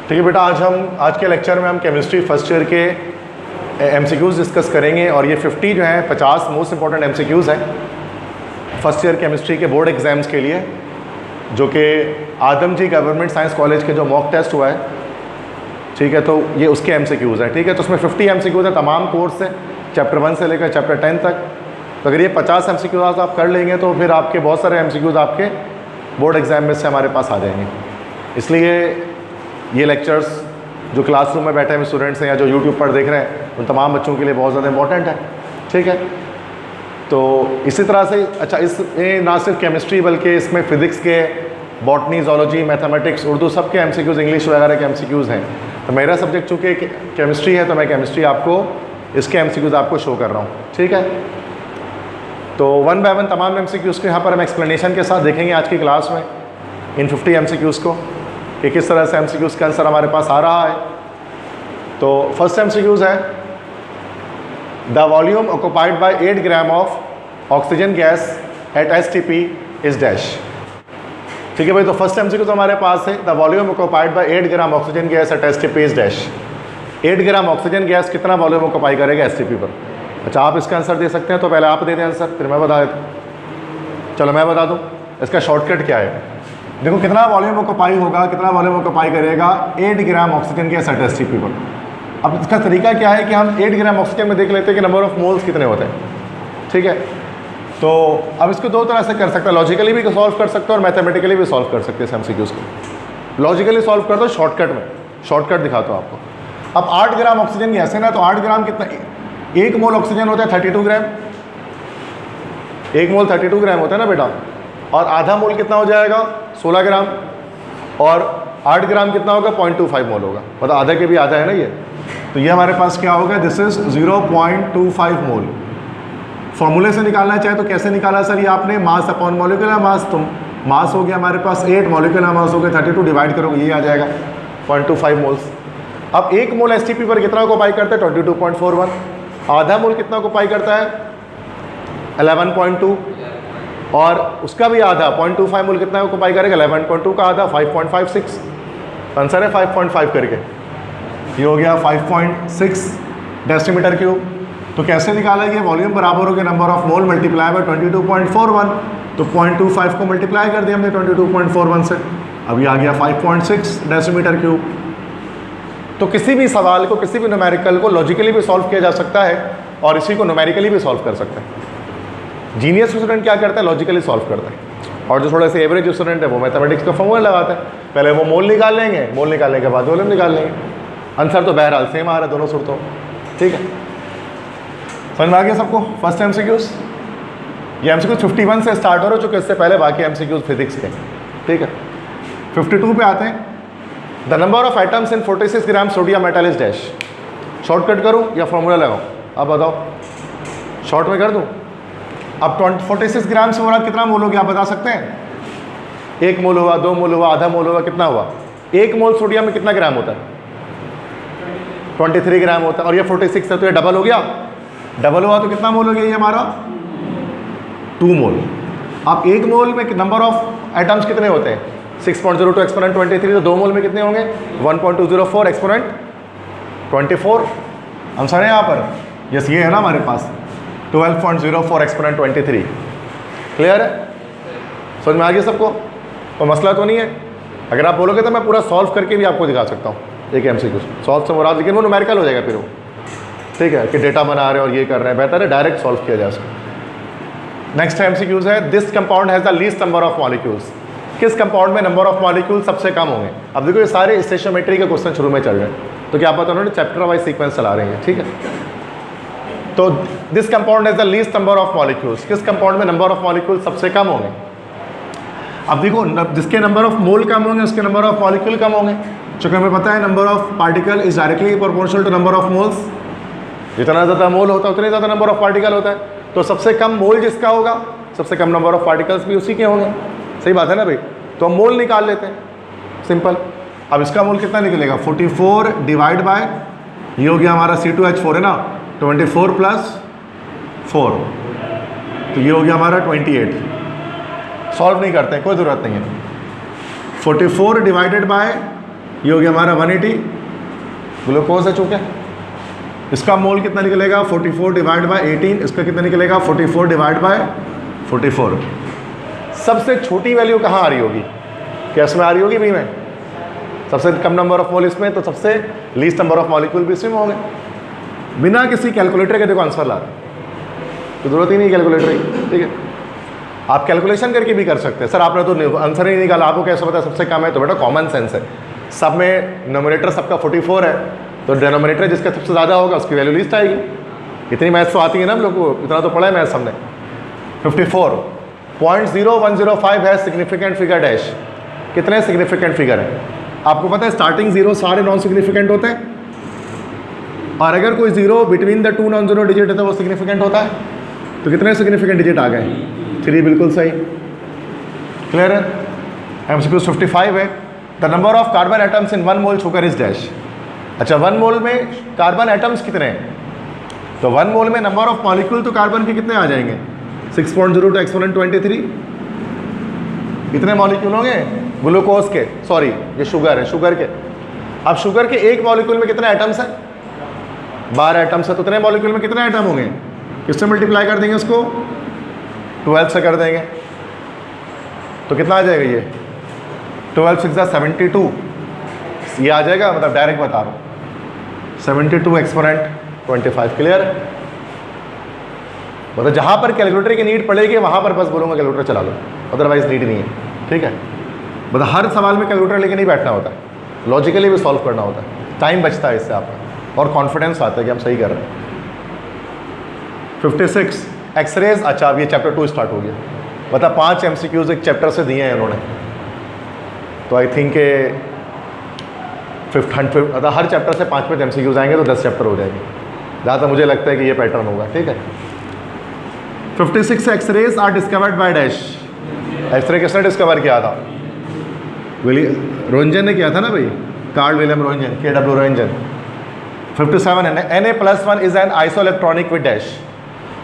ठीक है बेटा, आज के लेक्चर में हम केमिस्ट्री फर्स्ट ईयर के एमसीक्यूज़ डिस्कस करेंगे और ये 50 जो हैं 50 मोस्ट इंपॉर्टेंट एमसीक्यूज़ हैं फर्स्ट ईयर केमिस्ट्री के बोर्ड एग्ज़ाम्स के लिए, जो कि आदम जी गवर्नमेंट साइंस कॉलेज के जो मॉक टेस्ट हुआ है, ठीक है, तो ये उसके एमसीक्यूज़ हैं। ठीक है, तो उसमें 50 एमसीक्यूज़ हैं तमाम कोर्स से, चैप्टर 1 से लेकर चैप्टर 10 तक। तो अगर ये 50 एमसीक्यूज़ आप कर लेंगे तो फिर आपके बहुत सारे एमसीक्यूज़ आपके बोर्ड एग्ज़ाम में से हमारे पास आ जाएंगे। इसलिए ये लेक्चर्स जो क्लासरूम में बैठे हुए स्टूडेंट्स हैं या जो यूट्यूब पर देख रहे हैं उन तमाम बच्चों के लिए बहुत ज़्यादा इंपॉर्टेंट है। ठीक है, तो इसी तरह से अच्छा, इसमें ना सिर्फ केमिस्ट्री बल्कि इसमें फ़िज़िक्स के, बॉटनी, ज़ूलॉजी, मैथमेटिक्स, उर्दू सब के एमसीक्यूज़, इंग्लिश वगैरह के एमसीक्यूज़ हैं। तो मेरा सब्जेक्ट चूँकि केमिस्ट्री है तो मैं केमिस्ट्री आपको इसके एमसीक्यूज़ आपको शो कर रहा हूँ। ठीक है, तो 1 बाय 1 तमाम एमसीक्यूज़ को यहाँ पर हम एक्सप्लेनेशन के साथ देखेंगे आज की क्लास में, इन 50 एमसीक्यूज़ को, कि किस तरह से एमसीक्यूज़ का आंसर हमारे पास आ रहा है। तो फर्स्ट एमसीक्यूज़ है, the volume occupied by 8 gram of oxygen gas at STP is dash. ठीक है भाई, तो फर्स्ट एमसीक्यूज़ हमारे पास है, the volume occupied by 8 gram oxygen gas at STP is dash. 8 gram oxygen gas कितना वॉल्यूम ऑक्युपाई करेगा STP पर? अच्छा, आप इसका आंसर दे सकते हैं, तो पहले आप दे दें आंसर, फिर मैं बता देता हूँ। चलो मैं बता दूँ इसका शॉर्टकट क्या है। देखो कितना वॉल्यूम ऑक्युपाई होगा, कितना वॉल्यूम ऑक्युपाई करेगा 8 gram oxygen gas at STP पर। अब इसका तरीका क्या है कि हम 8 ग्राम ऑक्सीजन में देख लेते हैं कि नंबर ऑफ मोल्स कितने होते हैं। ठीक है, तो अब इसको दो तरह से कर सकते हैं, लॉजिकली भी सॉल्व कर सकते हैं और मैथमेटिकली भी सॉल्व कर सकते हैं एमसीक्यूज़ को। लॉजिकली सॉल्व कर दो शॉर्टकट में, शॉर्टकट दिखाता हूँ आपको। अब 8 ग्राम ऑक्सीजन गैस है ना, तो 8 ग्राम कितना, 1 मोल ऑक्सीजन होता है 32 ग्राम, 1 मोल 32 ग्राम होता है ना बेटा, और आधा मोल कितना हो जाएगा 16 ग्राम, और 8 ग्राम कितना होगा 0.25 मोल होगा, मतलब आधा के भी आधा है ना ये। तो ये हमारे पास क्या होगा, दिस इज 0.25 मोल। फॉर्मूले से निकालना चाहे तो कैसे निकाला सर, ये आपने मास अपॉन मॉलिक्यूलर मास, तो मास हो गया हमारे पास 8, मॉलिक्यूलर मास हो गया 32, डिवाइड करोगे ये आ जाएगा 0.25 मोल्स। अब 1 मोल एसटीपी पर कितना ऑक्युपाई करता है 22.41, आधा मोल कितना ऑक्युपाई करता है 11.2, और उसका भी आधा 0.25 मोल कितना ऑक्युपाई करेगा 11.2 का आधा 5.56। आंसर है 5.5 करके, ये हो गया 5.6 डेसीमीटर क्यूब। तो कैसे निकाला, ये वॉल्यूम बराबर हो गया number of mole multiply by 22.41, तो 0.25 को मल्टीप्लाई कर दिया हमने 22.41 से, अभी आ गया 5.6 डेसीमीटर क्यूब। तो किसी भी सवाल को, किसी भी न्यूमेरिकल को लॉजिकली भी सॉल्व किया जा सकता है और इसी को न्यूमेरिकली भी सॉल्व कर सकते हैं। जीनियस स्टूडेंट क्या करता है, लॉजिकली सॉल्व करता है, और जो थोड़े से एवरेज स्टूडेंट है वो मैथमेटिक्स का फॉर्मूला लगाता है। पहले वो मोल निकाल लेंगे, मोल निकालने के बाद वॉल्यूम निकाल लेंगे। आंसर तो बहरहाल सेम आ रहा है दोनों सूरतों। ठीक है, समझ में आ गया सबको फर्स्ट एमसीक्यूज़। ये एमसीक्यूज़ 51 से स्टार्ट हो रहा है, चूँकि इससे पहले बाकी एमसीक्यूज़ फिजिक्स के। ठीक है, 52 पे आते हैं, the number of atoms in 46 gram sodium metal is dash. Shortcut करूँ या फॉर्मूला लगाऊँ, आप बताओ, शॉर्ट में कर दूँ। अब 46 ग्राम से मुराद कितना मोल हो गया आप बता सकते हैं? 1 मोल हुआ, 2 मोल हुआ, आधा मोल हुआ, कितना हुआ? 1 मोल सोडियम में कितना ग्राम होता है 23 ग्राम होता है, और ये 46 है तो ये डबल हो गया, डबल हुआ तो कितना मोल हो गया ये हमारा 2 मोल। अब 1 मोल में नंबर ऑफ एटम्स कितने होते हैं 6.02 एक्सपोनेंट 23, तो 2 मोल में कितने होंगे 1.204 एक्सपोनेंट 24। आंसर है यहाँ पर, यस ये है ना हमारे पास 12.04 एक्सपोनेंट 23। क्लियर है, समझ में आ गया सबको? कोई मसला तो नहीं है? अगर आप बोलोगे तो मैं पूरा सॉल्व करके भी आपको दिखा सकता हूँ एक एमसीक्यू सॉल्व से मुराद, लेकिन वो न्यूमेरिकल हो जाएगा फिर वो। ठीक है, कि डेटा बना रहे हैं और ये कर रहे हैं, बेहतर है डायरेक्ट सॉल्व किया जाए उसको। नेक्स्ट एमसीक्यूज है, this compound has the least number of molecules. किस कंपाउंड में नंबर ऑफ मॉलिक्यूल सबसे कम होंगे? अब देखो ये सारे स्टेशियोमेट्री के क्वेश्चन शुरू में चल रहे हैं, तो क्या पता उन्होंने चैप्टर वाइज सीक्वेंस चला रहे हैं। ठीक है, तो this compound has the least number of molecules, किस कंपाउंड में नंबर ऑफ मॉलिक्यूल सबसे कम होंगे? अब देखो जिसके नंबर ऑफ मोल कम होंगे उसके नंबर ऑफ मॉलिक्यूल कम होंगे, चूँकि हमें पता है number of particle is directly proportional to number of moles. जितना ज़्यादा मोल होता है उतने ज़्यादा नंबर ऑफ पार्टिकल होता है, तो सबसे कम मोल जिसका होगा सबसे कम नंबर ऑफ पार्टिकल्स भी उसी के होंगे। सही बात है ना भाई? तो हम मोल निकाल लेते हैं, सिंपल। अब इसका मोल कितना निकलेगा 44 डिवाइड बाय, ये हो गया हमारा C2H4 है ना, 24 + 4, तो ये हो गया हमारा 28। सॉल्व नहीं करते हैं, कोई ज़रूरत नहीं है। 44 डिवाइडेड बाय ये हो गया हमारा 180 ग्लूकोज है चूँकि। इसका मोल कितना निकलेगा 44 डिवाइड बाय 18, इसका कितना निकलेगा 44 डिवाइड बाय 44। सबसे छोटी वैल्यू कहाँ आ रही होगी, कैस में आ रही होगी बी में, सबसे कम नंबर ऑफ मोल इसमें, तो सबसे लीस्ट नंबर ऑफ मॉलिक्यूल भी इसमें होंगे। बिना किसी कैलकुलेटर के देखो आंसर ला रहे, तो जरूरत ही नहीं कैलकुलेटर की, ठीक है। आप कैलकुलेशन करके भी कर सकते हैं। सर आपने तो आंसर ही निकाला, आपको कैसे पता सबसे कम है, तो बेटा कॉमन सेंस है। सब में नोमिनेटर सबका 44 है, तो डिनोमिनेटर जिसका सबसे ज़्यादा होगा उसकी वैल्यू लिस्ट आएगी। इतनी मैथ्स तो आती है ना हम लोग को, इतना तो पढ़ा है मैथ्स हमने। 54.0105 है सिग्निफिकेंट फिगर डैश। कितने सिग्निफिकेंट फिगर है आपको पता है? स्टार्टिंग जीरो सारे नॉन सिग्निफिकेंट होते हैं, और अगर कोई zero between the two non zero digit है तो वो सिग्निफिकेंट होता है। तो कितने सिग्निफिकेंट डिजिट आ गए? 3, बिल्कुल सही। क्लियर है? MCQ 55 है। The number of carbon atoms in 1 mole sugar is dash. अच्छा 1 मोल में कार्बन एटम्स कितने हैं? तो 1 मोल में नंबर ऑफ मॉलिक्यूल तो कार्बन के कितने आ जाएंगे? 6.02 एक्सपोनेंट 23। कितने मॉलिक्यूल होंगे ग्लूकोज के, सॉरी ये शुगर है, शुगर के। अब शुगर के एक मॉलिक्यूल में कितने एटम्स हैं? 12 एटम्स है। तो इतने मॉलिक्यूल में कितने एटम होंगे? किससे मल्टीप्लाई कर देंगे उसको? 12 से कर देंगे, तो कितना आ जाएगा ये? 12 6 72 ये आ जाएगा, मतलब डायरेक्ट बता रहा हूँ, 72 एक्सपोनेंट 25। क्लियर? मतलब जहाँ पर कैलकुलेटर की नीड पड़ेगी वहाँ पर बस बोलूँगा कैलकुलेटर चला लो, अदरवाइज नीड नहीं है, ठीक है। मतलब हर सवाल में कैलकुलेटर लेके नहीं बैठना होता है, लॉजिकली भी सॉल्व करना होता है, टाइम बचता है इससे आपका, और कॉन्फिडेंस आता है कि हम सही कर रहे हैं। 56 एक्सरेज। अच्छा अब ये चैप्टर 2 स्टार्ट हो गया। मतलब 5 MCQs एक चैप्टर से दिए हैं इन्होंने, तो आई थिंक 500 मतलब हर चैप्टर से 5 MCQs आएंगे तो 10 चैप्टर हो जाएंगे, जहाँ तक मुझे लगता है कि ये पैटर्न होगा, ठीक है। 56 x-rays are discovered by dash. X-ray किसने डिस्कवर किया था? रोंजन ने किया था ना भाई, Carl William Roentgen, KW Roentgen. 57 Na+1 is an isoelectronic with dash.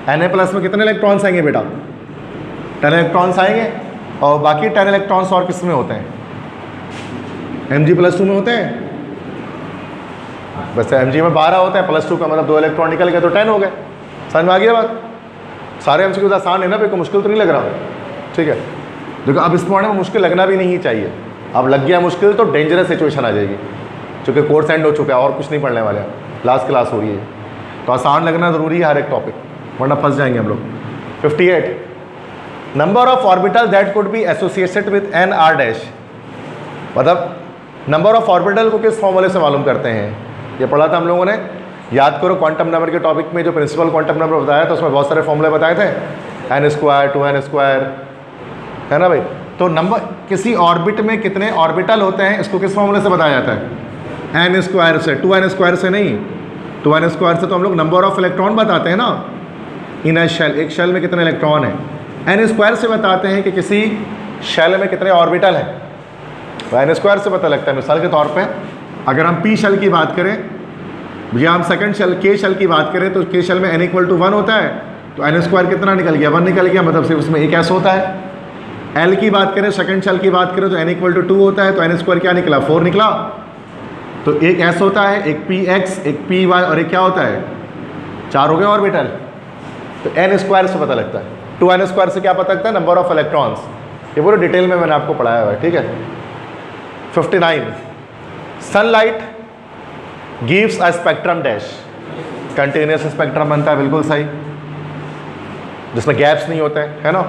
Na+ में कितने इलेक्ट्रॉन्स आएंगे बेटा? 10 इलेक्ट्रॉन्स आएंगे, और बाकी 10 इलेक्ट्रॉन्स और किस में होते हैं? Mg+2 में होते हैं। वैसे Mg में 12 होते हैं, +2 का मतलब 2 इलेक्ट्रॉन निकल गए तो 10 हो गए। समझ में आ गया बात? सारे MCQs आसान है ना भाई, को मुश्किल तो नहीं लग रहा, ठीक है। देखो अब इस पॉइंट में मुश्किल लगना भी नहीं चाहिए, अब लग गया मुश्किल तो डेंजरस सिचुएशन आ जाएगी, क्योंकि कोर्स एंड हो चुका है और कुछ नहीं पढ़ने वाले, लास्ट क्लास हो रही है, तो आसान लगना ज़रूरी है हर एक टॉपिक, वरना फंस जाएंगे हम लोग। 58 number of orbital that could be associated with N R dash. मतलब नंबर ऑफ ऑर्बिटल को किस फॉर्मूले से मालूम करते हैं? ये पढ़ा था हम लोगों ने, याद करो क्वांटम नंबर के टॉपिक में जो प्रिंसिपल क्वांटम नंबर बताया था उसमें बहुत सारे फॉर्मूले बताए थे, n² 2n², है ना भाई। तो नंबर किसी ऑर्बिट में कितने ऑर्बिटल होते हैं इसको किस फॉर्मूले से बताया जाता है? n² से, 2n² से नहीं, 2n² से तो हम लोग नंबर ऑफ इलेक्ट्रॉन बताते हैं ना, इन अ शेल, एक शेल में कितने इलेक्ट्रॉन हैं। n² से बताते हैं कि किसी शेल में कितने ऑर्बिटल हैं, तो n² से पता लगता है। मिसाल के तौर पे अगर हम p शेल की बात करें, या हम सेकंड शेल k शेल की बात करें, तो k शेल में n = 1 होता है, तो n² कितना निकल गया? 1 निकल गया, मतलब सिर्फ उसमें एक s होता है। l की बात करें, सेकंड शेल की बात करें, तो n = 2 होता है, तो n² क्या निकला? 4 निकला। तो एक s होता है, एक px, एक py, और एक क्या होता है? 4 हो गए ऑर्बिटल। तो n² से पता लगता है। 2n² से क्या पता लगता है? Number of electrons. ये पूरे डिटेल में मैंने आपको पढ़ाया हुआ है, ठीक है। 59 sunlight gives a spectrum dash. Continuous spectrum बनता है, बिल्कुल सही, जिसमें गैप्स नहीं होते हैं, है ना।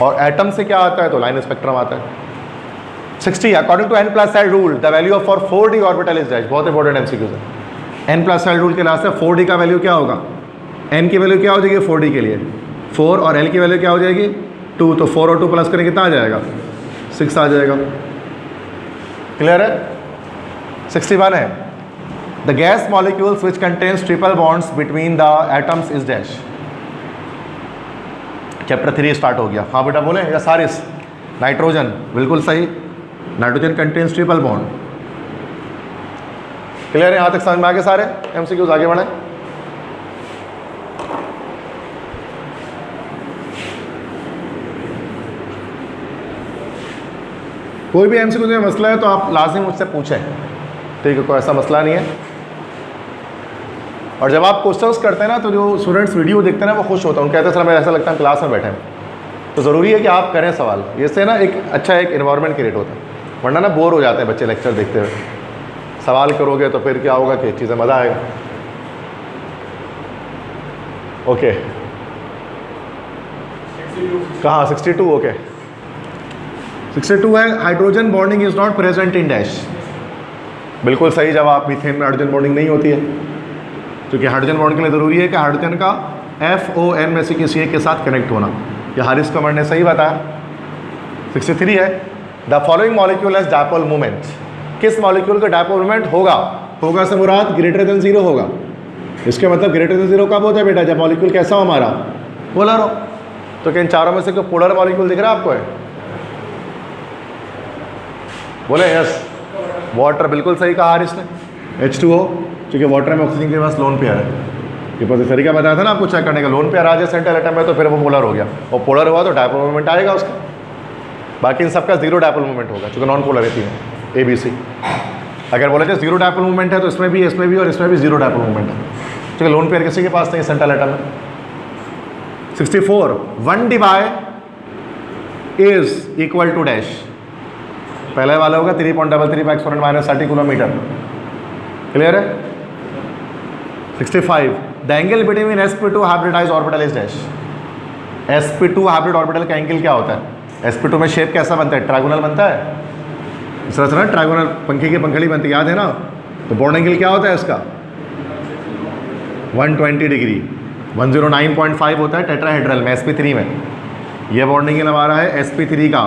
और एटम से क्या आता है? तो लाइन स्पेक्ट्रम आता है। 60 according to n+l rule the value of for 4d orbital is dash. बहुत इंपॉर्टेंट MCQ है। n+l रूल के लास्ट से 4d का वैल्यू क्या होगा? n की वैल्यू क्या हो जाएगी 4d के लिए? 4, और l की वैल्यू क्या हो जाएगी? 2। तो 4 और 2 प्लस करें कितना आ जाएगा? 6 आ जाएगा। क्लियर है? 61 है the gas molecules which contains triple bonds between the atoms is dash. Chapter 3 start हो गया। हाँ बेटा बोले, या सारिस? नाइट्रोजन, बिल्कुल सही, nitrogen contains triple bond. Clear है? यहाँ तक समझ में आ गए सारे MCQs? आगे बढ़े। कोई भी MCQ में मसला है तो आप लाजिम मुझसे पूछें, ठीक है, कोई ऐसा मसला नहीं है। और जब आप क्वेश्चंस करते हैं ना तो जो स्टूडेंट्स वीडियो देखते हैं ना वो खुश होता है, उनको कहते हैं सर हमें ऐसा लगता है क्लास में बैठे हैं। तो ज़रूरी है कि आप करें सवाल, इससे ना एक अच्छा एक इन्वायरमेंट क्रिएट होता है, वरना ना बोर हो जाते हैं बच्चे लेक्चर देखते हुए। सवाल करोगे तो फिर क्या होगा कि चीज़ें मज़ा आएगा। ओके, कहाँ 62? ओके 62 है, hydrogen bonding is not present in dash. बिल्कुल सही जवाब, मीथेन में हाइड्रोजन बॉन्डिंग नहीं होती है, क्योंकि हाइड्रोजन बॉन्ड के लिए ज़रूरी है कि हाइड्रोजन का FON में से किसी एक के साथ कनेक्ट होना। ये हारिस कमर ने सही बताया। 63 है, the following molecule has dipole movement. किस मॉलिक्यूल का डायपोल मूवमेंट होगा? होगा से मुराद ग्रेटर देन 0 होगा। इसके मतलब ग्रेटर देन 0 कब होता है बेटा? जब मॉलिक्यूल कैसा हो हमारा? पोलर हो। तो क्या इन चारों में से कोई पोलर मॉलिक्यूल दिख रहा है आपको? है बोले यस, वाटर बिल्कुल सही कहा हारिस ने, H2O, क्योंकि वाटर में ऑक्सीजन के पास लोन पेयर है। ये बस तरीका बताया था ना आपको चेक करने का, लोन पेयर आ जाए सेंट्रल एटम में तो फिर वो पोलर हो गया, और पोलर हुआ तो डायपोल मूवमेंट आएगा उसका। बाकी इन सबका 0 डायपोल मूवमेंट होगा, क्योंकि नॉन पोलर रहती है ABC। अगर बोले तो 0 डायपोल मूवमेंट है तो इसमें भी और इसमें भी 0 डायपोल मूवमेंट है, क्योंकि लोन पेयर किसी के पास नहीं सेंट्रल एटम में। 64, 1 Dibai is equal to dash. पहले वाला होगा 3.33 एक्सपोनेंट -30 किलोमीटर। क्लियर है? 65, the angle between sp2 hybridize orbital is dash. sp2 hybrid orbital का एंगल क्या होता है? sp2 में शेप कैसा बनता है? ट्रायगोनल बनता है। इस तरह से ना ट्रायगोनल पंखे की पंखड़ी बनती है, याद है ना? तो बॉन्ड एंगल क्या होता है इसका? 120 डिग्री। 109.5 होता है टेट्राहेड्रल में, sp3 में। यह बॉन्ड एंगल हमारा है sp3 का।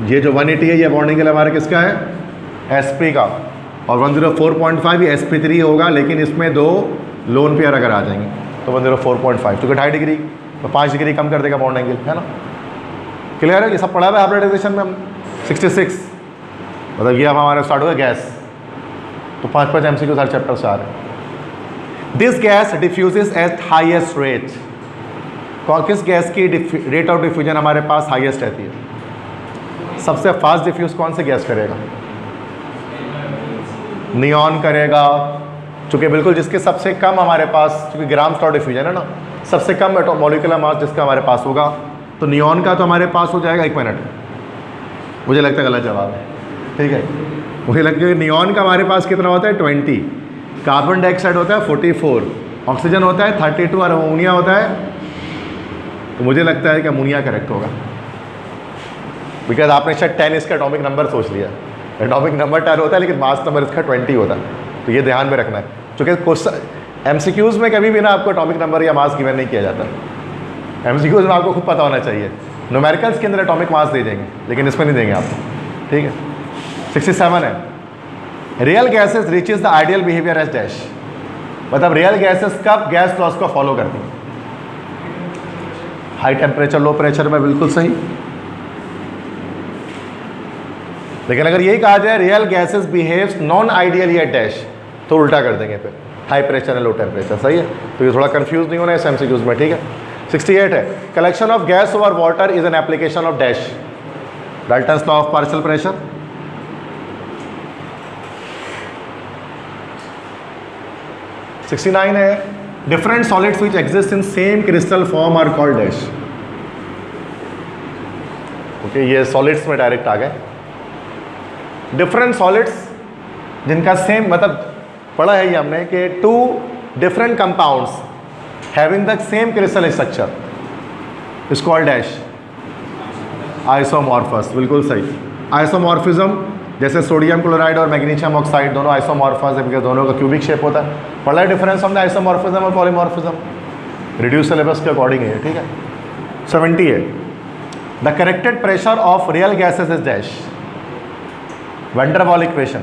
ये जो 180 है ये बॉन्ड एंगल हमारा किसका है? sp का। और 104.5 ये sp3 होगा, लेकिन इसमें 2 लोन पेयर अगर आ जाएंगे तो 104.5, क्योंकि 2.5 डिग्री तो 5 डिग्री कम कर देगा बॉन्ड एंगल, है ना? क्लियर है? ये सब पढ़ा हुआ है हाइब्रिडाइजेशन में हम। 66, मतलब ये अब हमारा स्टार्ट हुआ गैस, तो 5 MCQ हर चैप्टर से आ रहे हैं। This gas diffuses eight highest rate. किस गैस की रेट ऑफ डिफ्यूजन हमारे पास हाईएस्ट रहती है? सबसे फास्ट डिफ्यूज कौन से गैस करेगा? नियॉन करेगा, चूँकि बिल्कुल जिसके सबसे कम हमारे पास, क्योंकि ग्राम स्लॉट डिफ्यूजन है ना, सबसे कम मॉलिक्यूलर मास जिसका हमारे पास होगा, तो नियॉन का तो हमारे पास हो जाएगा। 1 मिनट, मुझे लगता है गलत जवाब है, ठीक है? मुझे लगता है नियॉन का हमारे पास कितना होता है? 20। कार्बन डाइऑक्साइड होता है 44, ऑक्सीजन होता है 32 और अमोनिया होता है, तो मुझे लगता है कि अमोनिया करेक्ट होगा, बिकॉज आपने शायद 10 इसका एटॉमिक नंबर सोच लिया। एटॉमिक नंबर 10 होता है लेकिन मास नंबर इसका 20 होता है, तो ये ध्यान में रखना है, क्योंकि क्वेश्चन MCQs में कभी भी ना आपको एटॉमिक नंबर या मास गिवन नहीं किया जाता। MCQs में आपको खुद पता होना चाहिए। न्यूमेरिकल्स के अंदर एटॉमिक मास दे देंगे, लेकिन इसमें नहीं देंगे आपको, ठीक है? 67 है, real gases reaches the ideal behaviour as dash. मतलब रियल गैसेस कब गैस लॉस को फॉलो करती हैं? हाई टेम्परेचर लो प्रेशर में, बिल्कुल सही। लेकिन अगर यही कहा जाए real gases behaves non ideally at dash, तो उल्टा कर देंगे फिर, high pressure and low temperature. सही है? तो ये थोड़ा कंफ्यूज नहीं होना है MCQs में, ठीक है? 68 है, collection of gas over water is an application of dash. Dalton's law of partial pressure. 69 है, different solids which exist in same crystal form are called dash. Okay, ये सॉलिड्स में डायरेक्ट आ गए। डिफरेंट सॉलिड्स जिनका same, मतलब पढ़ा है ये हमने कि 2 different compounds having the same crystal structure is called dash. Isomorphous, बिल्कुल सही। आइसोमॉर्फिज्म, जैसे सोडियम क्लोराइड और मैग्नीशियम ऑक्साइड दोनों आइसोमॉर्फस है, बिकॉज दोनों का क्यूबिक शेप होता है। पढ़ा है डिफरेंस हमने आइसोमॉर्फिज्म और पॉलीमॉर्फिज्म, रिड्यूस सिलेबस के अकॉर्डिंग है, ठीक है? 70 है, the corrected pressure of real gases is dash. Van der Waals equation,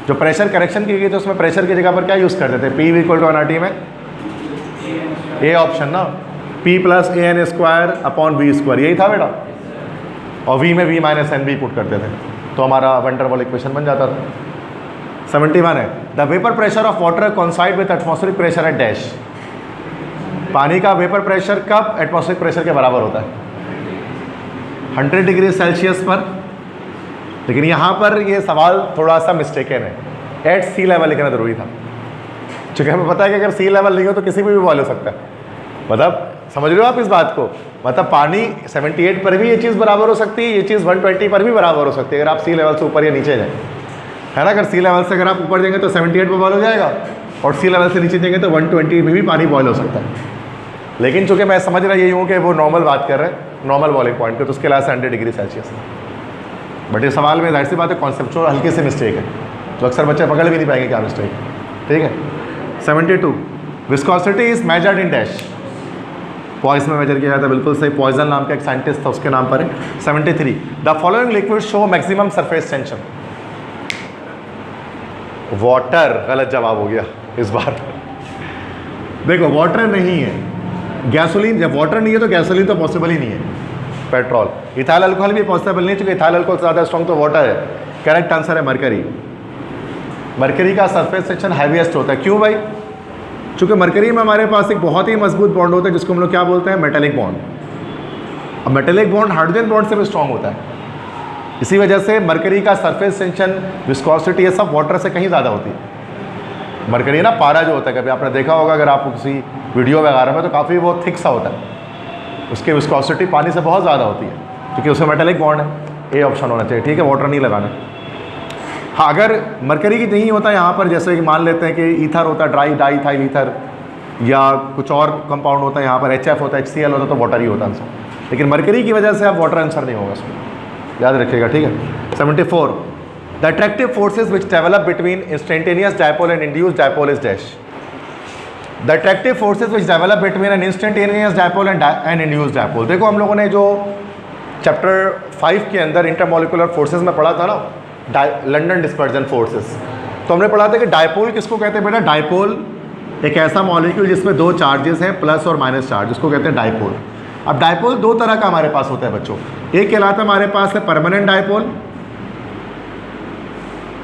जो प्रेशर करेक्शन की गई तो उसमें प्रेशर की जगह पर क्या यूज़ करते थे? P इक्वल टू NRT में ए ऑप्शन ना, P + AN² अपॉन V², यही था बेटा। और V में V - NB पुट करते थे, तो हमारा वैन डर वाल इक्वेशन बन जाता था। 71 है, the vapour pressure of water coincide with atmospheric pressure at dash. पानी का वेपर प्रेशर कब एटमॉस्फेरिक प्रेशर के बराबर होता है? 100 डिग्री सेल्सियस पर। लेकिन यहाँ पर ये सवाल थोड़ा सा मिस्टेकन है, एट सी लेवल लिखना ज़रूरी था, क्योंकि हमें पता है कि अगर सी लेवल नहीं हो तो किसी भी बॉयल हो सकता है। मतलब समझ रहे हो आप इस बात को? मतलब पानी 78 पर भी ये चीज़ बराबर हो सकती है, ये चीज़ 120 पर भी बराबर हो सकती है अगर आप सी लेवल से ऊपर या नीचे जाएँ, है ना। अगर सी लेवल से अगर आप ऊपर जाएंगे तो 78 पर बॉयल हो जाएगा, और सी लेवल से नीचे जाएंगे तो 120 में भी पानी बॉयल हो सकता है। लेकिन चूँकि मैं समझ रहा यही हूँ कि वो नॉर्मल बात कर रहे हैं, नॉर्मल बॉइलिंग पॉइंट पे, तो उसके लास्ट 100 डिग्री सेल्सियस। बट ये सवाल में जाहिर सी बात है कॉन्सेप्चुअल हल्की सी मिस्टेक है, तो अक्सर बच्चे पकड़ भी नहीं पाएंगे क्या मिस्टेक है, ठीक है। 72 viscosity is measured in dash, poised में मेजर किया जाता है, बिल्कुल सही, पॉइजन नाम का एक साइंटिस्ट था उसके नाम पर है। 73 the following liquid show maximum surface tension. Water, गलत जवाब हो गया इस बार। देखो वाटर नहीं है, गैसोलीन, जब वाटर नहीं है तो गैसोलीन तो पॉसिबल ही नहीं है, पेट्रोल, इथाइल अल्कोहल भी पॉसिबल नहीं, क्योंकि इथाइल अल्कोहल से ज़्यादा स्ट्रॉन्ग तो वाटर है। करेक्ट आंसर है मरकरी। मरकरी का सरफेस टेंशन हैवीएस्ट होता है, क्यों भाई? चूँकि मरकरी में हमारे पास एक बहुत ही मजबूत बॉन्ड होता है जिसको हम लोग क्या बोलते हैं, मेटेलिक बॉन्ड। अब मेटेलिक बॉन्ड हाइड्रोजन बॉन्ड से भी स्ट्रॉन्ग होता है, इसी वजह से मरकरी का सरफेस टेंशन, विस्कोसिटी, ये सब वाटर से कहीं ज़्यादा होती है। मरकरी ना पारा जो होता है, कभी आपने देखा होगा अगर आप किसी वीडियो वगैरह में, तो काफ़ी वो थिक सा होता है, उसकी विस्कोसिटी पानी से बहुत ज़्यादा होती है, क्योंकि उसमें मेटेलिक बॉन्ड है। ए ऑप्शन होना चाहिए, ठीक है, वाटर नहीं लगाना। हाँ, अगर मरकरी की नहीं होता यहाँ पर, जैसे कि मान लेते हैं कि ईथर होता है, डाईथाइल ईथर, या कुछ और कंपाउंड होता है यहाँ पर, HF होता है, HCl होता है, तो वाटर ही होता है आंसर। लेकिन मरकरी की वजह से आप वाटर आंसर नहीं होगा उसमें, याद रखिएगा, ठीक है। 74 the attractive forces which develop between instantaneous dipole and induced dipole is dash. The attractive forces which develop between an instantaneous dipole and induced dipole. देखो हम लोगों ने जो चैप्टर 5 के अंदर इंटरमोलिकुलर फोर्सेज में पढ़ा था ना, लंडन डिस्पर्जन फोर्सेस, तो हमने पढ़ा था कि डायपोल किसको कहते हैं बेटा? डायपोल एक ऐसा मॉलिक्यूल जिसमें दो चार्जेस हैं, प्लस और माइनस चार्ज, उसको कहते हैं डायपोल। अब डायपोल दो तरह का हमारे पास होता है बच्चों, एक कहलाता है हमारे पास है परमानेंट डायपोल,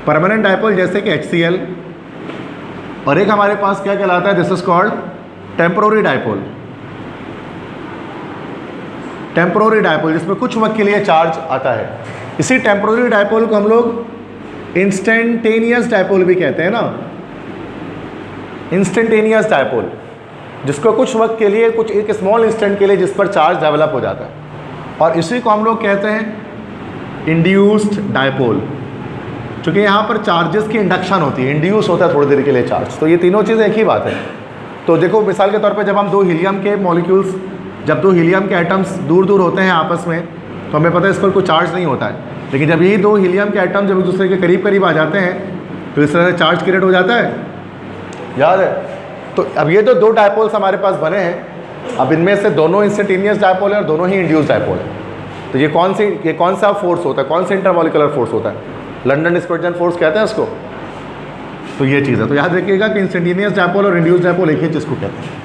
परमानेंट डायपोल जैसे कि HCl, और एक हमारे पास क्या कहलाता है, this is called temporary dipole. Temporary dipole जिसमें कुछ वक्त के लिए चार्ज आता है। इसी टेम्पोररी डायपोल को हम लोग इंस्टेंटेनियस डायपोल भी कहते हैं ना, इंस्टेंटेनियस डायपोल, जिसको कुछ वक्त के लिए, कुछ एक स्मॉल इंस्टेंट के लिए जिस पर चार्ज डेवलप हो जाता है, और इसी को हम लोग कहते हैं इंड्यूस्ड डायपोल, क्योंकि यहाँ पर चार्जेस की इंडक्शन होती है, इंड्यूस होता है थोड़ी देर के लिए चार्ज। तो ये तीनों चीज़ें एक ही बात है। तो देखो मिसाल के तौर पे जब हम दो हीलियम के मॉलिक्यूल्स, जब दो हीलियम के एटम्स दूर दूर होते हैं आपस में, तो हमें पता है इस पर कोई चार्ज नहीं होता है, लेकिन जब यही दो हीलियम के एटम जब एक दूसरे के करीब करीब आ जाते हैं तो इस तरह से चार्ज क्रिएट हो जाता है, याद है। तो अब ये जो दो डायपोल्स हमारे पास बने हैं, अब इनमें से दोनों इंस्टेंटेनियस डायपोल है और दोनों ही इंड्यूस्ड डायपोल है। तो ये कौन सा फोर्स होता है, कौन सा इंटरमॉलिक्यूलर फोर्स होता है? लंडन डिस्पर्जन फोर्स कहते हैं उसको। तो ये चीज़ है, तो याद रखिएगा कि इंस्टेंटेनियस डायपोल और इंड्यूस्ड डायपोल एक ही चीज़ को कहते हैं।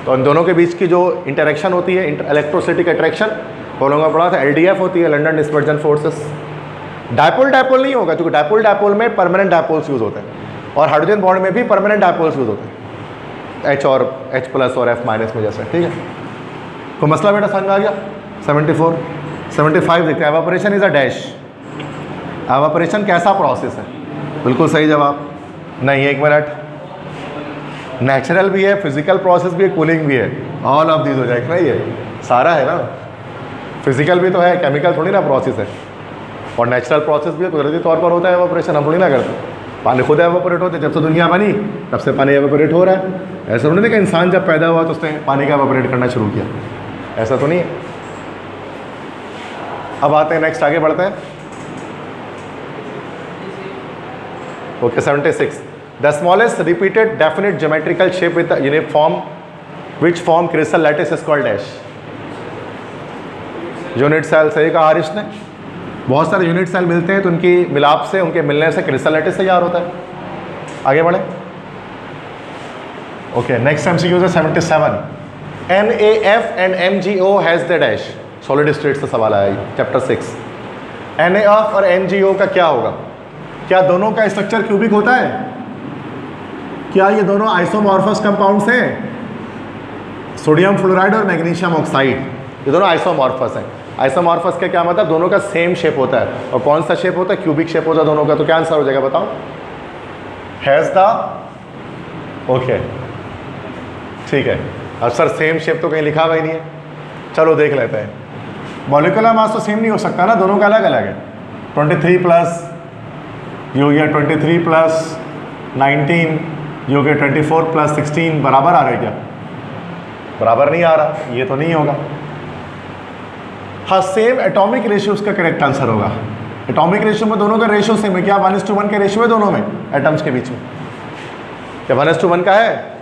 तो इन दोनों के बीच की जो इंटरेक्शन होती है, इलेक्ट्रोस्टैटिक अट्रैक्शन, वो लोगों का पढ़ा था, LDF होती है, लंडन डिस्पर्जन फोर्सेस। डायपोल नहीं होगा, क्योंकि डायपोल में परमानेंट डायपोल्स यूज़ होते हैं, और हाइड्रोजन बॉन्ड में भी परमानेंट डायपोल्स यूज़ होते हैं, H और H प्लस और F माइनस में जैसे, ठीक है। तो मसला बेटा समझ में आ गया। 74 75 देखते हैं, evaporation is a dash. Evaporation कैसा प्रोसेस है? बिल्कुल सही जवाब। नहीं, एक मिनट, नेचुरल भी है, फिजिकल प्रोसेस भी है, कूलिंग भी है, ऑल ऑफ दीज हो जाएगा ना, ये सारा है ना। फिजिकल भी तो है, केमिकल थोड़ी ना प्रोसेस है, और नेचुरल प्रोसेस भी है, कुदरती तौर पर होता है एवापोरेशन, हम थोड़ी ना करते। पानी खुद एवापोरेट होते, जब से दुनिया बनी तब से पानी एवापोरेट हो रहा है। ऐसा तो नहीं कि इंसान जब पैदा हुआ तो उसने पानी का एवापोरेट करना शुरू किया, ऐसा तो नहीं है। अब आते हैं नेक्स्ट, आगे बढ़ते हैं। Okay 76 the smallest repeated definite geometrical shape with uniform which form crystal lattice is called dash. Unit cell, सही कहा हरीश ने। बहुत सारे यूनिट सेल मिलते हैं तो उनकी मिलाप से, उनके मिलने से क्रिस्टल लैटिस तैयार होता है। आगे बढ़े। ओके नेक्स्ट MCQ है 77 NaF and MgO has the dash. Solid state से सवाल आया चैप्टर 6। NaF और MgO का क्या होगा? क्या दोनों का स्ट्रक्चर क्यूबिक होता है? क्या ये दोनों आइसोमॉर्फस कंपाउंड्स हैं? सोडियम फ्लोराइड और मैग्नीशियम ऑक्साइड, ये दोनों आइसोमॉर्फस हैं। आइसोमॉर्फस का क्या मतलब? दोनों का सेम शेप होता है। और कौन सा शेप होता है? क्यूबिक शेप होता है दोनों का। तो क्या आंसर हो जाएगा बताओ? हैज़ द, ओके ठीक है। अब सर सेम शेप तो कहीं लिखा हुआ ही नहीं है, चलो देख लेते हैं। मॉलिक्यूलर मास तो सेम नहीं हो सकता ना, दोनों का अलग अलग है। 23 प्लस ये हो गया 23 प्लस 19, ये हो गया 24 प्लस 16, बराबर आ रहा है क्या? बराबर नहीं आ रहा, ये तो नहीं होगा। हाँ, सेम एटॉमिक रेशियो उसका करेक्ट आंसर होगा। एटॉमिक रेशियो में दोनों का रेशियो सेम है क्या? 1:1 के रेशियो है दोनों में, एटम्स के बीच में। क्या 1:1 का है?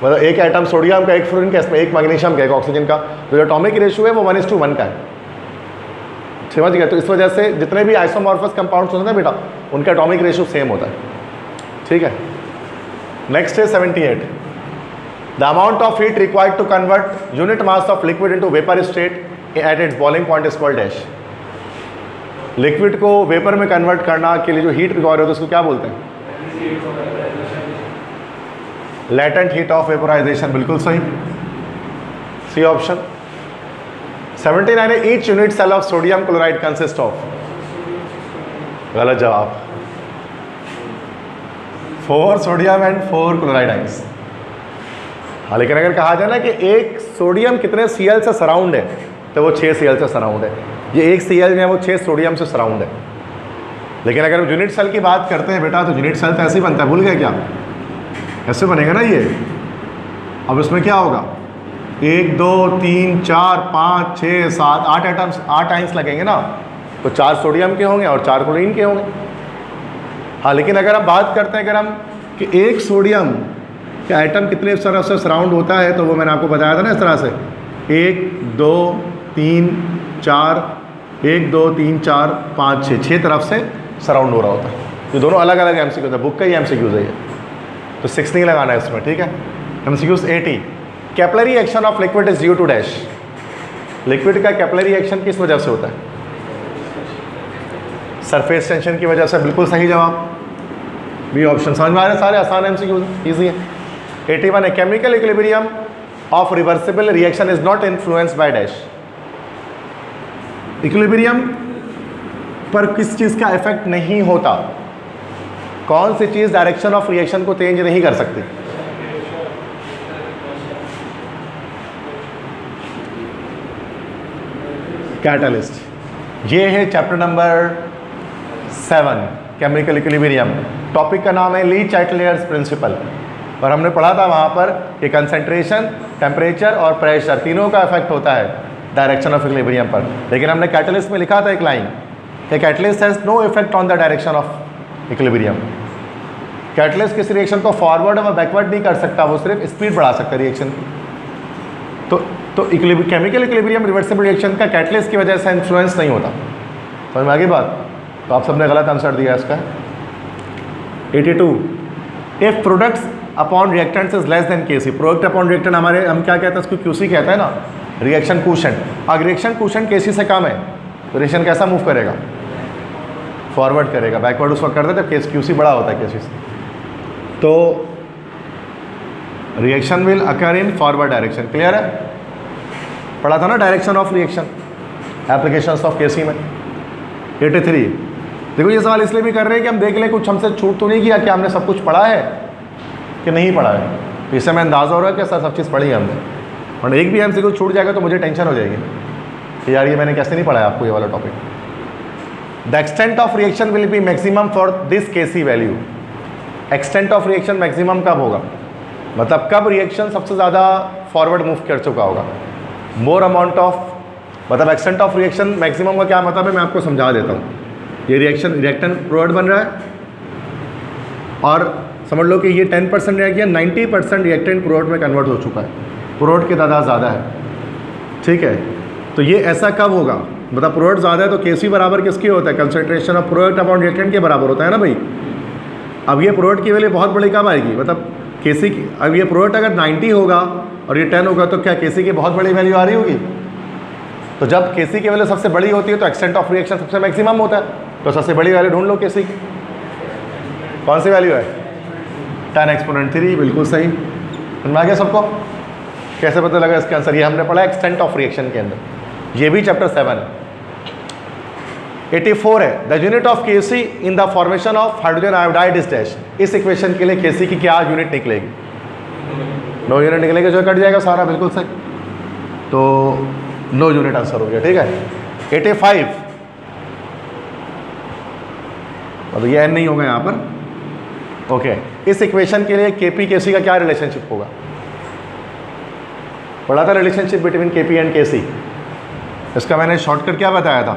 मतलब एक एटम सोडियम का, एक फ्लोरीन का, इसमें एक मैग्नीशियम का, एक ऑक्सीजन का, तो जो एटॉमिक रेशियो है वो 1:1 का है। समझ गए? तो इस वजह से जितने भी आइसोमॉर्फस कंपाउंड्स होते हैं बेटा, उनका एटॉमिक रेशियो सेम होता है। ठीक है। नेक्स्ट है 78। The amount of heat required to convert unit mass of liquid into vapour state at its boiling point is called dash. Liquid को वेपर में कन्वर्ट करना के लिए जो हीट रिक्वायर होती है उसको क्या बोलते हैं? लेटेंट हीट ऑफ वेपोराइजेशन, बिल्कुल सही, सी ऑप्शन। 79 है each unit cell of sodium chloride consist of, गलत जवाब, 4 सोडियम एंड 4 क्लोराइड आइंस। हाँ, लेकिन अगर कहा जाए ना कि एक सोडियम कितने Cl से सराउंड है, तो वो 6 Cl से सराउंड है। ये एक Cl है वो 6 सोडियम से सराउंड है। लेकिन अगर हम यूनिट सेल की बात करते हैं बेटा, तो यूनिट सेल तो ऐसे ही बनता है, भूल गए क्या? ऐसे बनेगा ना ये। अब इसमें क्या होगा? 1 2 3 4 5 6 7 8 एटम्स, 8 आइंस लगेंगे ना, तो 4 सोडियम के होंगे और 4 क्लोरीन के होंगे। हाँ, लेकिन अगर हम बात करते हैं अगर हम कि एक सोडियम का एटम कितने तरफ से सराउंड होता है, तो वो मैंने आपको बताया था ना इस तरह से 1 2 3 4 1 2 3 4 5 6 तरफ से सराउंड हो रहा होता है। ये दोनों अलग अलग एमसीक्यू होता है, बुक का ही एमसीक्यूज है ये, तो 6 नहीं लगाना है इसमें। ठीक है। MCQs 80। Capillary action of liquid is due to dash. Liquid का कैपिलरी एक्शन किस वजह से होता है? सरफेस टेंशन की वजह से, बिल्कुल सही जवाब, बी ऑप्शन। समझ में आ रहे हैं सारे? आसान एमसीक्यूज, इजी है। 81 है chemical equilibrium of reversible reaction is not influenced by dash. Equilibrium पर किस चीज़ का इफेक्ट नहीं होता? कौन सी चीज़ डायरेक्शन ऑफ रिएक्शन को चेंज नहीं कर सकती? कैटलिस्ट। ये है chapter number 7 chemical equilibrium. Topic का नाम है ली चाइटलियर्स प्रिंसिपल, और हमने पढ़ा था वहाँ पर कि कंसंट्रेशन, टेम्परेचर और प्रेशर तीनों का इफेक्ट होता है डायरेक्शन ऑफ इक्विलिब्रियम पर। लेकिन हमने कैटलिस्ट में लिखा था एक लाइन कि catalyst has no effect on the direction of equilibrium. Catalyst किसी रिएक्शन को फॉरवर्ड और बैकवर्ड नहीं कर सकता, वो सिर्फ स्पीड बढ़ा सकता है रिएक्शन की। तो केमिकल इक्विलिब्रियम रिवर्सिबल रिएक्शन का कैटलिस्ट की वजह से इन्फ्लुएंस नहीं होता। समझ में आ गई बात? तो आप सबने गलत आंसर दिया इसका। 82 if products upon reactants is less than KC. Product upon reactant हमारे हम क्या कहते हैं उसको? क्यूसी कहते हैं ना, रिएक्शन कोशेंट। अगर रिएक्शन कोशेंट केसी से कम है तो रिएक्शन कैसा मूव करेगा? फॉरवर्ड करेगा। बैकवर्ड उस वक्त करते हैं जब क्यूसी बड़ा होता है केसी से। तो reaction will occur in forward direction. Clear है? पढ़ा था ना direction of reaction, applications of KC में। 83 देखो ये सवाल इसलिए भी कर रहे हैं कि हम देख लें कुछ हमसे छूट तो नहीं किया, कि हमने सब कुछ पढ़ा है कि नहीं पढ़ा है। तो इससे मैं अंदाज़ा हो रहा है कि सर सब चीज़ पढ़ी है हमने, और एक भी हमसे कुछ छूट जाएगा तो मुझे टेंशन हो जाएगी कि यार ये मैंने कैसे नहीं पढ़ा है आपको ये वाला topic. The extent of reaction will be maximum for this KC value. Extent of reaction maximum कब होगा? मतलब कब रिएक्शन सबसे ज़्यादा फॉरवर्ड मूव कर चुका होगा? मोर अमाउंट ऑफ, मतलब एक्सटेंट ऑफ रिएक्शन मैक्सिमम का क्या मतलब है मैं आपको समझा देता हूँ। ये रिएक्टेंट प्रोडक्ट बन रहा है और समझ लो कि ये 10% रह गया, 90% रिएक्टेंट प्रोडक्ट में कन्वर्ट हो चुका है, प्रोडक्ट की तादाद ज़्यादा है। ठीक है, तो ये ऐसा कब होगा? मतलब प्रोडक्ट ज़्यादा है तो केसी बराबर किसकी होता है? Concentration of product upon reactant के बराबर होता है ना भाई। अब ये प्रोडक्ट की वैल्यू बहुत बड़ी कब आएगी? मतलब केसी की, अब ये प्रोडक्ट अगर 90 होगा और ये 10 होगा तो क्या केसी की बहुत बड़ी वैल्यू आ रही होगी? तो जब केसी की वैल्यू सबसे बड़ी होती है तो एक्सटेंट ऑफ रिएक्शन सबसे मैक्सिमम होता है। तो सबसे बड़ी वैल्यू ढूंढ लो केसी की, कौन सी वैल्यू है? 10 एक्सपोनेंट 3, बिल्कुल सही। समझ आ गया सबको? कैसे पता लगा इसका आंसर? ये हमने पढ़ा एक्सटेंट ऑफ रिएक्शन के अंदर, ये भी चैप्टर 7। 84 है the unit of KC in the formation of hydrogen iodide is dash. इस इक्वेशन के लिए केसी की क्या यूनिट निकलेगी? नो यूनिट निकलेगी, जो कट जाएगा सारा, बिल्कुल सही। तो नो यूनिट आंसर हो गया, ठीक है। 85 मतलब ये एन नहीं होगा यहाँ पर, ओके। इस इक्वेशन के लिए केपी केसी का क्या रिलेशनशिप होगा? पढ़ा था रिलेशनशिप बिटवीन केपी एंड केसी। इसका मैंने शॉर्टकट क्या बताया था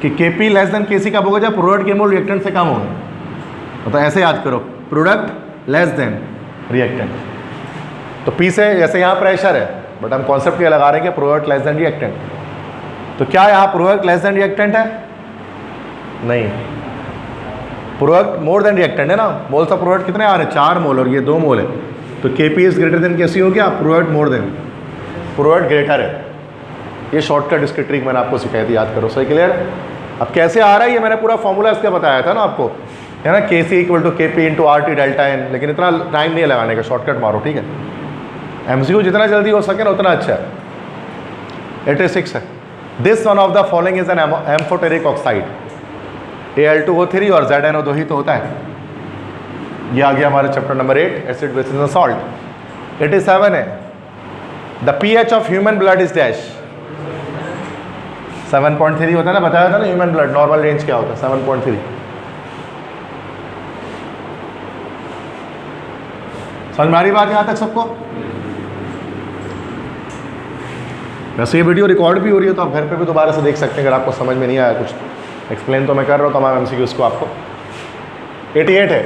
कि केपी लेस देन केसी कब होगा? जब प्रोडक्ट के मोल रिएक्टेंट से कम होगा। तो ऐसे याद करो, प्रोडक्ट लेस देन रिएक्टेंट। तो पी से जैसे यहाँ प्रेशर है, बट हम कॉन्सेप्ट ये लगा रहे हैं कि प्रोडक्ट लेस देन रिएक्टेंट। तो क्या यहाँ प्रोडक्ट लेस देन रिएक्टेंट है? नहीं, प्रोडक्ट मोर देन रिएक्टेंट है ना। मोल्स ऑफ प्रोडक्ट कितने आ रहे हैं? 4 मोल और ये 2 मोल है। तो केपी इज ग्रेटर देन केसी हो गया, product more than, product greater है। ये शॉर्टकट इसकी ट्रिक मैंने आपको सिखाई थी, याद करो। सही क्लियर? अब कैसे आ रहा है ये मैंने पूरा फॉर्मूला इसका बताया था ना आपको, है ना, K C equal to K P into R T delta N. लेकिन इतना टाइम नहीं लगाने का, शॉर्टकट मारो, ठीक है। एमसीक्यू जितना जल्दी हो सके ना उतना अच्छा है। 86 है this one of the following is an amphoteric oxide. Al2O3 और ZnO2 ही तो होता है। ये आ गया हमारे chapter number 8 acid basis and salt. 87 है the pH of human blood is dash. 7.3 होता है ना, बताया था ना ह्यूमन ब्लड नॉर्मल रेंज क्या होता है, 7.3। समझ में आ रही बात यहाँ तक सबको? वैसे ये वीडियो रिकॉर्ड भी हो रही है तो आप घर पे भी दोबारा से देख सकते हैं अगर आपको समझ में नहीं आया कुछ। एक्सप्लेन तो मैं कर रहा हूँ तमाम एमसीक्यूज को आपको। 88 है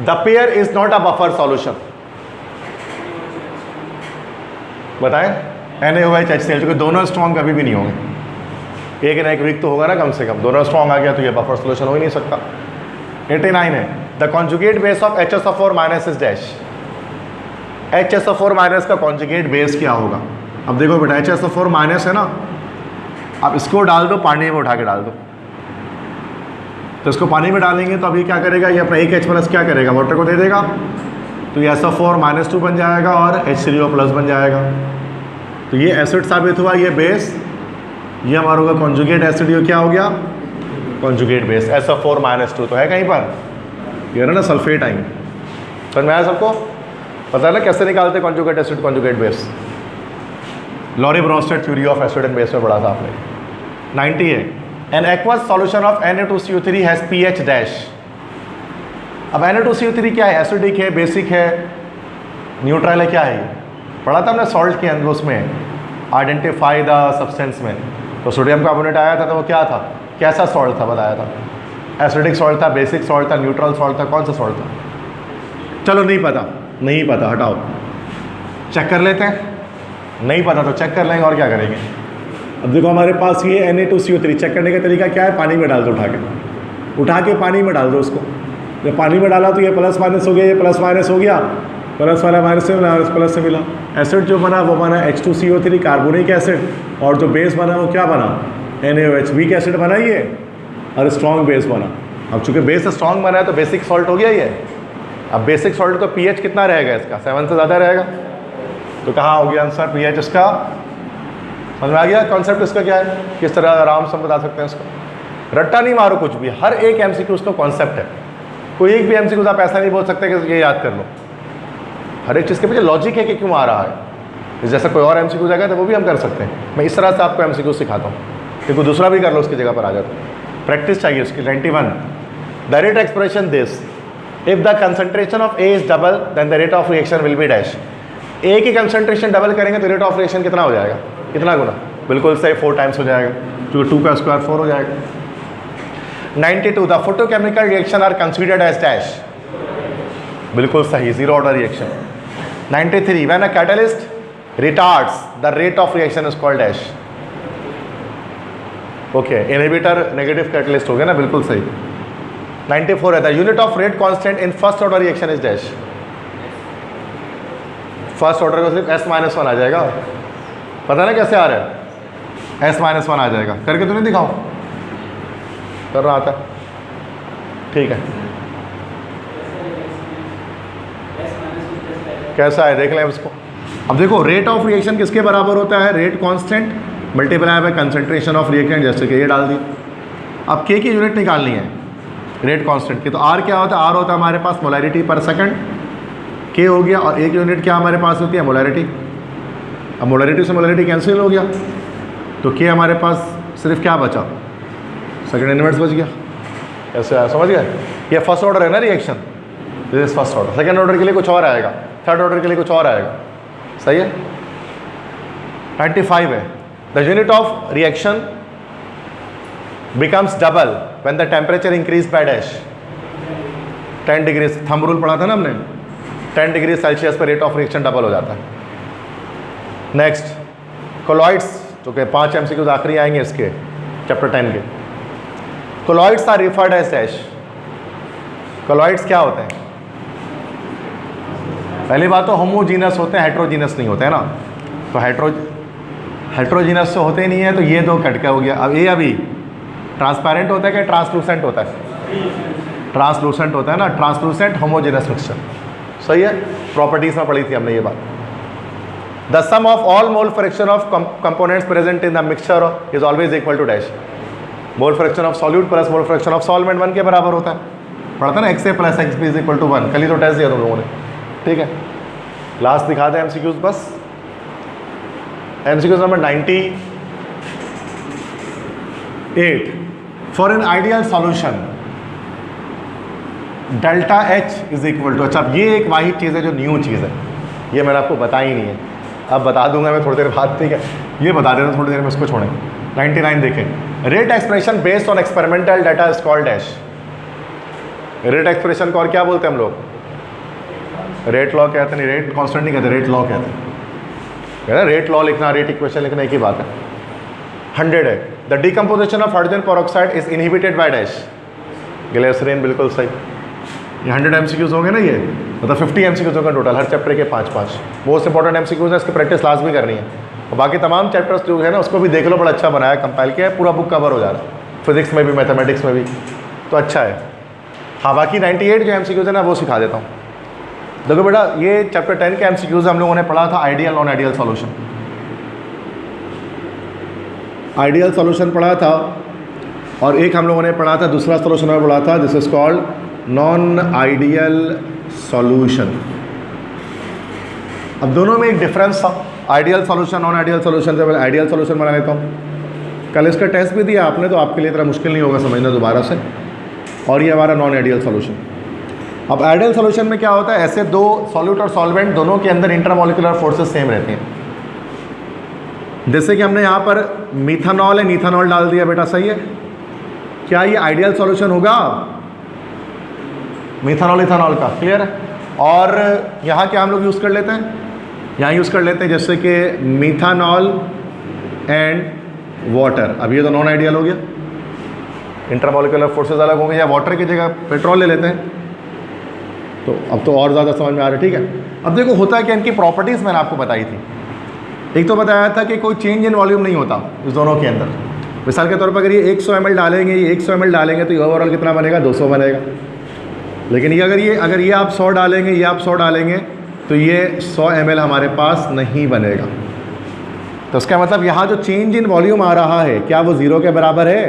the pair is not a buffer solution. बताएं? NaOH HCl, क्योंकि दोनों स्ट्रॉन्ग कभी भी नहीं होंगे, एक ना एक वीक तो होगा ना कम से कम। दोनों स्ट्रॉन्ग आ गया तो ये बफर सॉल्यूशन हो ही नहीं सकता। 89 है the conjugate base of HSO4 minus is dash. HSO4 minus का कॉन्जुगेट बेस क्या होगा? अब देखो बेटा, HSO4 माइनस है ना, आप इसको डाल दो पानी में उठा के डाल दो, तो इसको पानी में डालेंगे तो अभी क्या करेगा, ये अपना एक H+ क्या करेगा, वाटर को दे देगा, तो ये SO4-2 बन जाएगा और H3O+ बन जाएगा। तो ये एसिड साबित हुआ, ये बेस, ये हमारा होगा कॉन्जुगेट एसिड। ये क्या हो गया? Conjugate base. SO4-2 तो है कहीं पर, ये ना सल्फेट आएंगे। समझ में आया सबको? पता है ना कैसे निकालते conjugate acid conjugate base? Lowry Bronsted theory of acid and base में पढ़ा था आपने। 90 है an aqueous solution of Na2CO3 has pH dash. अब Na2CO3 क्या है? एसिडिक है, बेसिक है, न्यूट्रल है, क्या है ये? पढ़ा था हमने सॉल्ट के अंदर, उसमें आइडेंटिफाई द सब्सटेंस में। तो सोडियम कार्बोनेट आया था तो वो क्या था, कैसा सॉल्ट था बताया था? एसिडिक सॉल्ट था, बेसिक सॉल्ट था, न्यूट्रल सॉल्ट था, कौन सा सॉल्ट था? चलो नहीं पता, नहीं पता, हटाओ, चेक कर लेते हैं। नहीं पता तो चेक कर लेंगे, और क्या करेंगे। अब देखो हमारे पास ये Na2CO3, चेक करने का तरीका क्या है? पानी में डाल दो, उठा के पानी में डाल दो उसको। जब पानी में डाला तो ये प्लस माइनस हो गया, ये प्लस माइनस हो गया, प्लस वाला माइनस से मिला, प्लस से मिला। एसिड जो बना वो बना H2CO3 कार्बोनिक एसिड, और जो बेस बना वो क्या बना? NaOH, वीक एसिड बना ये, और स्ट्रॉन्ग बेस बना। अब चूँकि बेस स्ट्रॉन्ग बना है तो बेसिक सॉल्ट हो गया ये। अब बेसिक सॉल्ट तो pH कितना रहेगा इसका? 7 से ज़्यादा रहेगा। तो कहाँ हो गया आंसर? pH इसका। समझ में आ गया कॉन्सेप्ट इसका क्या है, किस तरह आराम से हम बता सकते हैं इसको। रट्टा नहीं मारो कुछ भी, हर एक एमसीक्यू उसका कॉन्सेप्ट है। कोई एक भी एमसीक्यू आप ऐसा नहीं बोल सकते कि ये याद कर लो। हर एक चीज़ के पीछे लॉजिक है कि क्यों आ रहा है। जैसा कोई और एमसीक्यू जाएगा तो वो भी हम कर सकते हैं। मैं इस तरह से आपको एमसीक्यू सिखाता हूँ कि कोई दूसरा भी कर लो उसकी जगह पर आ जाता है। प्रैक्टिस चाहिए उसकी। 91 the rate expression this if the concentration of A is double then the rate of reaction will be dash. A की कंसंट्रेशन डबल करेंगे तो रेट ऑफ रिएक्शन कितना हो जाएगा? कितना गुना? बिल्कुल सही, 4 टाइम्स हो जाएगा, क्योंकि 2 का स्क्वायर 4 हो जाएगा। 92 the photochemical reaction are considered as dash. बिल्कुल सही, 0 order reaction. 93 when a catalyst retards the rate of reaction is called dash. Okay, inhibitor negative catalyst हो गया ना, बिल्कुल सही। 94 है the unit of rate constant in first order reaction is dash. First order का सिर्फ S-1 आ जाएगा। पता ना कैसे आ रहा है? S-1 आ जाएगा। करके तो नहीं दिखाऊं? कर रहा था, ठीक है। कैसा है देख लें इसको। अब देखो रेट ऑफ रिएक्शन किसके बराबर होता है? Rate constant multiply by concentration of reactant, जैसे कि ये डाल दी। अब के की यूनिट निकालनी है रेट कांस्टेंट की, तो आर क्या होता है, आर होता है हमारे पास मोलैरिटी पर सेकंड, के हो गया, और एक यूनिट क्या हमारे पास होती है, मोलैरिटी। अब मोलैरिटी से मोलैरिटी कैंसिल हो गया, तो के हमारे पास सिर्फ क्या बचा, सेकंड इनवर्स बच गया। ऐसे आया, समझ गए? ये फर्स्ट ऑर्डर है ना reaction, this is first order. Second order के लिए कुछ और आएगा, थर्ड ऑर्डर के लिए कुछ और आएगा। सही है? 95 है। The unit of reaction becomes double when the temperature increased by dash 10 degree. Thumb rule पढ़ा था ना हमने, 10 डिग्री सेल्सियस पर रेट ऑफ रिएक्शन डबल हो जाता है। नेक्स्ट कोलॉइड्स, जो कि 5 MCQs आखिरी आएंगे इसके चैप्टर 10 के। Colloids are referred as dash. Colloids क्या होते हैं? पहली बात तो होमोजीनस होते हैं, हेट्रोजीनस नहीं होते हैं ना। तो हेट्रोजीनस तो होते ही नहीं है, तो ये दो कट का हो गया। अब ये अभी ट्रांसपेरेंट होता है कि ट्रांसलूसेंट होता है? ट्रांसलूसेंट होता है ना, ट्रांसलूसेंट होमोजेनस मिक्सचर। सही है, प्रॉपर्टीज में पढ़ी थी हमने ये बात। The sum of all mole fraction of components present in the mixture is always equal to dash. Mole fraction of solute plus mole fraction of solvent 1 के बराबर होता है। पढ़ा था ना, XA plus XB is equal to 1। कल ही तो test दिया तुम लोगों ने, ठीक है। लास्ट दिखा दें MCQs बस। MCQs number 98। For an ideal solution delta H is equal to, अच्छा अब ये एक वाहिद चीज़ है जो न्यू चीज़ है, ये मैंने आपको बताई नहीं है, अब बता दूंगा मैं थोड़ी देर बाद, ठीक है। ये बता देता थोड़ी देर में, इसको छोड़ें। 99 देखें। Rate expression based on experimental data is called dash. Rate expression को और क्या बोलते हैं हम लोग? रेट लॉ कहते नहीं, रेट कांस्टेंट नहीं कहते, रेट लॉ कहते हैं। रेट लॉ लिखना, रेट इक्वेशन लिखना एक ही बात है। 100 है। The decomposition of hydrogen peroxide is inhibited by dash. Glycerine, बिल्कुल सही। ये 100 MCQs होंगे ना, ये मतलब 50 MCQs होंगे टोटल, हर चैप्टर के 5-5 मोस्ट इंपॉर्टेंट MCQs है। इसकी प्रैक्टिस लास्ट भी करनी है, और बाकी तमाम चैप्टर्स जो है ना उसको भी देख लो, बड़ा अच्छा बनाया, कंपाइल किया है, पूरा बुक कवर हो जा रहा है, फिजिक्स में भी मैथमेटिक्स में भी, तो अच्छा है। हाँ, बाकी 98 जो MCQs है ना वो सिखा देता हूँ। देखो बेटा, ये चैप्टर 10 के MCQs हम लोगों ने पढ़ा था ideal non ideal solution. Ideal solution पढ़ा था, और एक हम लोगों ने पढ़ा था, दूसरा सॉल्यूशन में पढ़ा था, this is called non ideal solution. अब दोनों में एक डिफरेंस था, ideal solution non ideal solution से। मैं आइडियल सॉल्यूशन बना लेता हूँ। कल इसका टेस्ट भी दिया आपने, तो आपके लिए इतना मुश्किल नहीं होगा समझना दोबारा से। और ये हमारा नॉन आइडियल सॉल्यूशन। अब आइडियल सॉल्यूशन में क्या होता है, ऐसे दो सॉल्यूट और सॉल्वेंट दोनों के अंदर इंटरमोलिकुलर फोर्सेस सेम रहती हैं। जैसे कि हमने यहाँ पर मिथानॉल है, नीथानॉल डाल दिया बेटा, सही है। क्या ये आइडियल सॉल्यूशन होगा मिथानॉल इथानॉल का? क्लियर है। और यहाँ क्या हम लोग यूज़ कर लेते हैं, यहाँ यूज़ कर लेते हैं जैसे कि मिथानॉल एंड वाटर। अब ये तो नॉन आइडियल हो गया, इंटरमोलिकुलर फोर्सेस अलग होंगे, या वाटर की जगह पेट्रोल ले लेते हैं, तो अब तो और ज़्यादा समझ में आ रहा है, ठीक है। अब देखो होता है कि इनकी प्रॉपर्टीज़ मैंने आपको बताई थी। एक तो बताया था कि कोई चेंज इन वॉल्यूम नहीं होता इस दोनों के अंदर। मिसाल के तौर पर अगर ये 100 ml डालेंगे, ये 100 ml डालेंगे, तो ये ओवरऑल कितना बनेगा, 200 बनेगा। लेकिन ये अगर ये आप 100 डालेंगे, ये आप 100 डालेंगे, तो ये 100 ml हमारे पास नहीं बनेगा। तो उसका मतलब यहाँ जो चेंज इन वॉल्यूम आ रहा है, क्या वो 0 के बराबर है?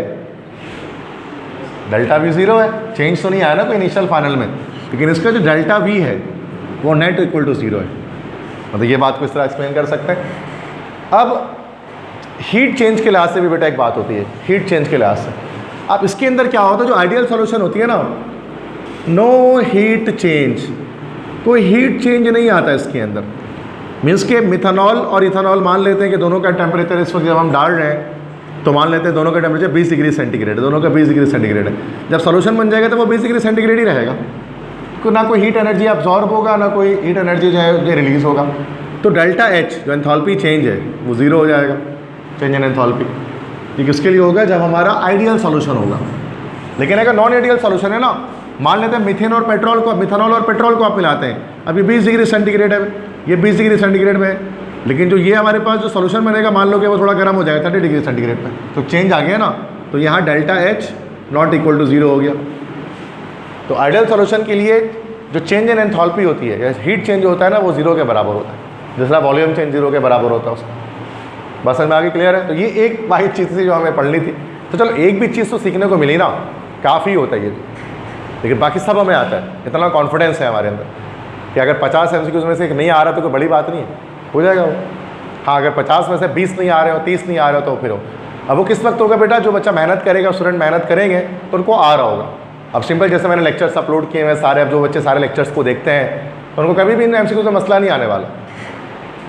डेल्टा V 0 है, चेंज तो नहीं आया ना कोई इनिशियल फाइनल में, लेकिन इसका जो डेल्टा V है वो नेट इक्वल टू 0 है। मतलब ये बात को इस तरह एक्सप्लेन कर सकते हैं। अब हीट चेंज के लिहाज से भी बेटा एक बात होती है, हीट चेंज के लिहाज से। अब इसके अंदर क्या होता है, जो आइडियल सॉल्यूशन होती है ना, नो हीट चेंज, कोई हीट चेंज नहीं आता इसके अंदर। मीन्स के मिथानॉल और इथानॉल मान लेते हैं कि दोनों का टेम्परेचर इस वक्त जब हम डाल रहे हैं, तो मान लेते हैं दोनों का टेम्परेचर 20 डिग्री सेंटीग्रेड है, दोनों का 20 डिग्री सेंटीग्रेड है। जब सॉल्यूशन बन जाएगा तो वो 20 डिग्री सेंटीग्रेड ही रहेगा, ना कोई हीट एनर्जी अब्जॉर्ब होगा, ना कोई हीट एनर्जी जो है ये रिलीज़ होगा। तो डेल्टा H जो एंथैल्पी चेंज है वो 0 हो जाएगा, चेंज इन एंथैल्पी। ये किसके लिए होगा, जब हमारा आइडियल सॉल्यूशन होगा। लेकिन अगर नॉन आइडियल सॉल्यूशन है ना, मान लेते हैं मिथेन और पेट्रोल को, मिथानॉल और पेट्रोल को आप मिलाते हैं, अभी 20 डिग्री सेंटीग्रेड है, ये 20 डिग्री सेंटीग्रेड में है, लेकिन जो ये हमारे पास जो सॉल्यूशन बनेगा, मान लो कि वो थोड़ा गर्म हो जाएगा 30 डिग्री सेंटीग्रेड पे, तो चेंज आ गया ना, तो यहाँ delta H not equal to 0 हो गया। तो आइडियल सॉल्यूशन के लिए जो चेंज इन एंथैल्पी होती है, हीट चेंज होता है ना, वो 0 के बराबर होता है, जिसका वॉल्यूम चेंज 0 के बराबर होता है उसका। बस में आगे क्लियर है। तो ये एक वाहिद चीज़ थी जो हमें पढ़नी थी, तो चलो एक भी चीज़ तो सीखने को मिली ना, काफ़ी होता है ये। लेकिन बाकी सब हमें आता है, इतना कॉन्फिडेंस है हमारे अंदर कि अगर 50 MCQs में से एक नहीं आ रहा तो कोई बड़ी बात नहीं है, हो जाएगा वो। हाँ, अगर 50 में से 20 नहीं आ रहे हो, 30 नहीं आ रहे हो तो फिर हो। अब वो किस वक्त होगा बेटा, जो बच्चा मेहनत करेगा, स्टूडेंट मेहनत करेंगे तो उनको आ रहा होगा। अब सिंपल जैसे मैंने लेक्चर्स अपलोड किए हैं सारे, अब जो बच्चे सारे लेक्चर्स को देखते हैं तो उनको कभी भी इन MCQs में मसला नहीं आने वाला।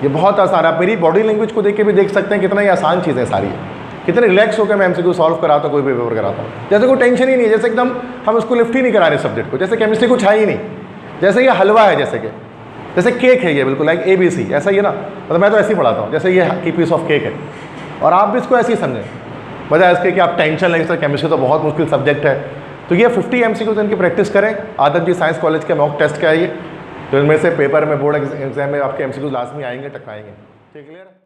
ये बहुत आसान है, आप मेरी बॉडी लैंग्वेज को देख के भी देख सकते हैं कितना ही आसान चीज़ें सारी है, कितने रिलैक्स होकर मैं MCQ सॉल्व कराता हूँ, कोई भी पेपर कराता हूँ, जैसे कोई टेंशन ही नहीं है, जैसे एकदम हम उसको लिफ्ट ही नहीं करा रहे सब्जेक्ट को, जैसे केमिस्ट्री कुछ है ही नहीं, जैसे ये हलवा है, जैसे केक है ये, बिल्कुल लाइक ABC, ऐसा ही है ना। मतलब मैं तो ऐसे ही पढ़ाता हूँ, जैसे ये की पीस ऑफ केक है, और आप भी इसको ऐसे ही समझें, बजाय इसके कि आप टेंशन लें। सर केमिस्ट्री तो बहुत मुश्किल सब्जेक्ट है, तो ये 50 MCQ इनकी प्रैक्टिस करें। आदत जी साइंस कॉलेज के मॉक टेस्ट का है ये, तो इनमें से पेपर में बोर्ड एग्जाम में आपके MCQ लाजमी आएंगे, टकराएंगे। ठीक, क्लियर है।